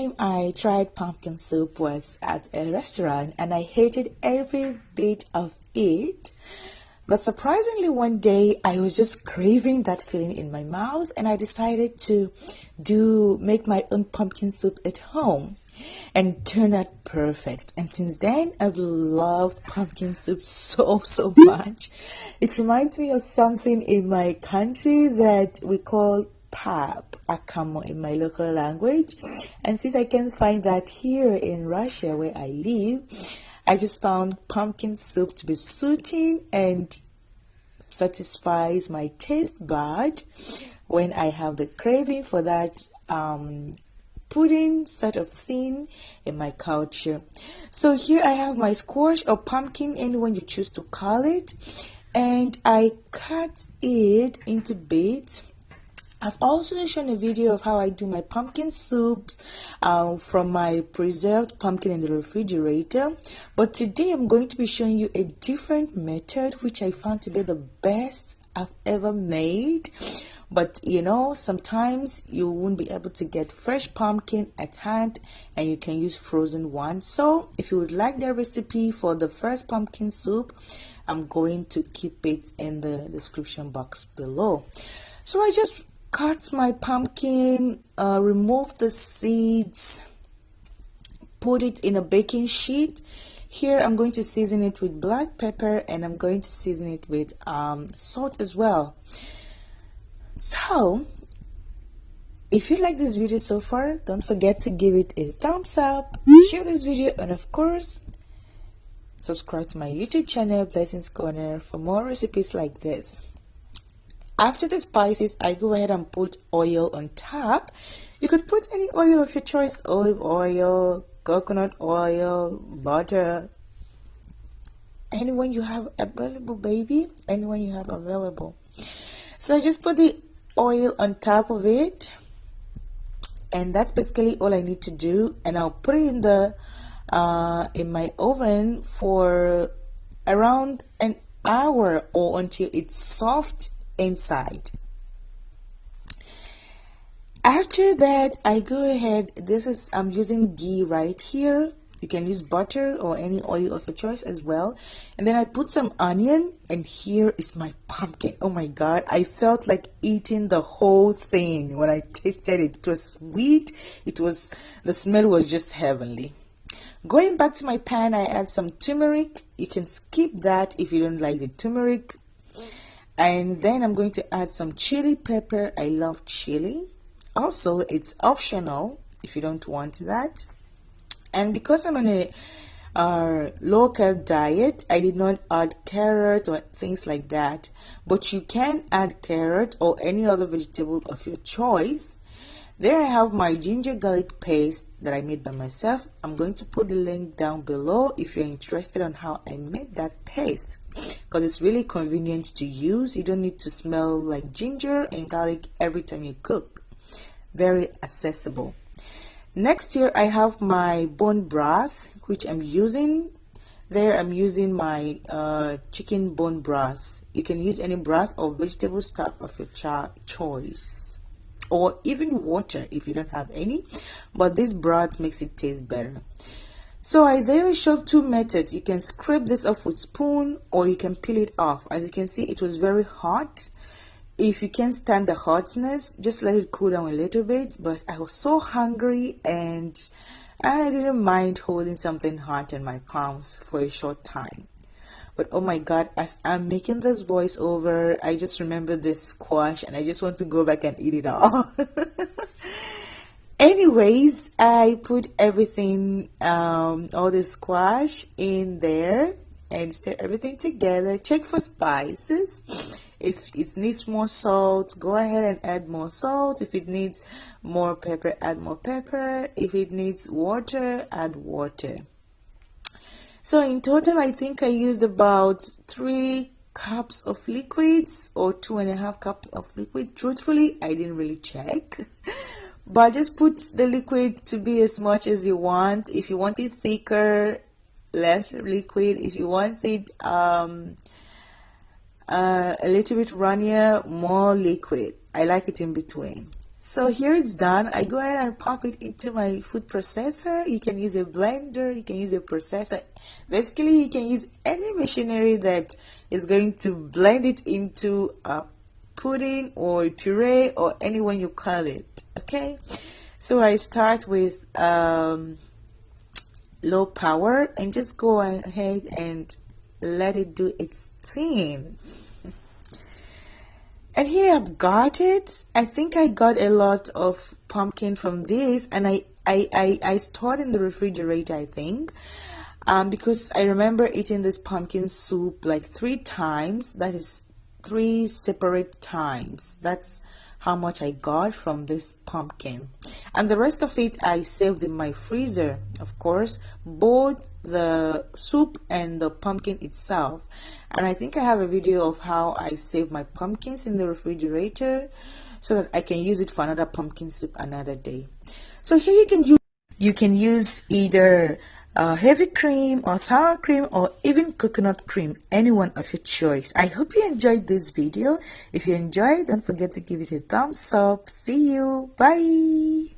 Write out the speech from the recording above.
time I tried pumpkin soup was at a restaurant and I hated every bit of it. But surprisingly, one day I was just craving that feeling in my mouth and I decided to make my own pumpkin soup at home, and it turned out perfect. And since then, I've loved pumpkin soup so much. It reminds me of something in my country that we call pap, akamo in my local language. And since I can't find that here in Russia where I live, I just found pumpkin soup to be soothing and satisfies my taste bud when I have the craving for that pudding sort of thing in my culture. So here I have my squash or pumpkin, anyone you choose to call it, and I cut it into bits. I've also shown a video of how I do my pumpkin soups from my preserved pumpkin in the refrigerator. But today I'm going to be showing you a different method which I found to be the best I've ever made. But you know, sometimes you won't be able to get fresh pumpkin at hand and you can use frozen one. So if you would like the recipe for the first pumpkin soup, I'm going to keep it in the description box below. So I just cut my pumpkin, remove the seeds, put it in a baking sheet. Here I'm going to season it with black pepper and I'm going to season it with salt as well. So if you like this video so far, don't forget to give it a thumbs up, share this video, and of course subscribe to my YouTube channel Blessings Corner for more recipes like this. After the spices, I go ahead and put oil on top. You could put any oil of your choice: olive oil, coconut oil, butter, anyone you have available, baby, anyone you have available. So I just put the oil on top of it, and that's basically all I need to do. And I'll put it in my oven for around an hour or until it's soft inside. After that, I go ahead, I'm using ghee right here. You can use butter or any oil of your choice as well. And then I put some onion, and here is my pumpkin. Oh my god, I felt like eating the whole thing when I tasted it. It was sweet, the smell was just heavenly. Going back to my pan, I add some turmeric. You can skip that if you don't like the turmeric. And then I'm going to add some chili pepper. I love chili. Also, it's optional if you don't want that. And because I'm on a low carb diet, I did not add carrot or things like that. But you can add carrot or any other vegetable of your choice. There I have my ginger garlic paste that I made by myself. I'm going to put the link down below if you're interested on how I made that paste, because it's really convenient to use. You don't need to smell like ginger and garlic every time you cook. Very accessible. Next here I have my bone broth, which I'm using. There I'm using my chicken bone broth. You can use any broth or vegetable stock of your choice, or even water if you don't have any, but this broth makes it taste better. So I there showed two methods. You can scrape this off with spoon or you can peel it off. As you can see, it was very hot. If you can't stand the hotness, just let it cool down a little bit. But I was so hungry and I didn't mind holding something hot in my palms for a short time. But oh my god, as I'm making this voiceover, I just remember this squash and I just want to go back and eat it all. Anyways, I put everything, all the squash in there and stir everything together. Check for spices. If it needs more salt, go ahead and add more salt. If it needs more pepper, add more pepper. If it needs water, add water. So in total, I think I used about 3 cups of liquids or 2.5 cups of liquid. Truthfully, I didn't really check. But just put the liquid to be as much as you want. If you want it thicker, less liquid. If you want it a little bit runnier, more liquid. I like it in between. So here it's done. I go ahead and pop it into my food processor. You can use a blender, you can use a processor. Basically, you can use any machinery that is going to blend it into a pudding or puree or anyone you call it. Okay, so I start with low power and just go ahead and let it do its thing. And here I've got it. I think I got a lot of pumpkin from this, and I stored in the refrigerator, I think, because I remember eating this pumpkin soup like 3 times. That is 3 separate times. That's how much I got from this pumpkin, and the rest of it I saved in my freezer, of course, both the soup and the pumpkin itself. And I think I have a video of how I save my pumpkins in the refrigerator so that I can use it for another pumpkin soup another day. So here you can use either heavy cream or sour cream or even coconut cream, any one of your choice. I hope you enjoyed this video. If you enjoyed, don't forget to give it a thumbs up. See you. Bye.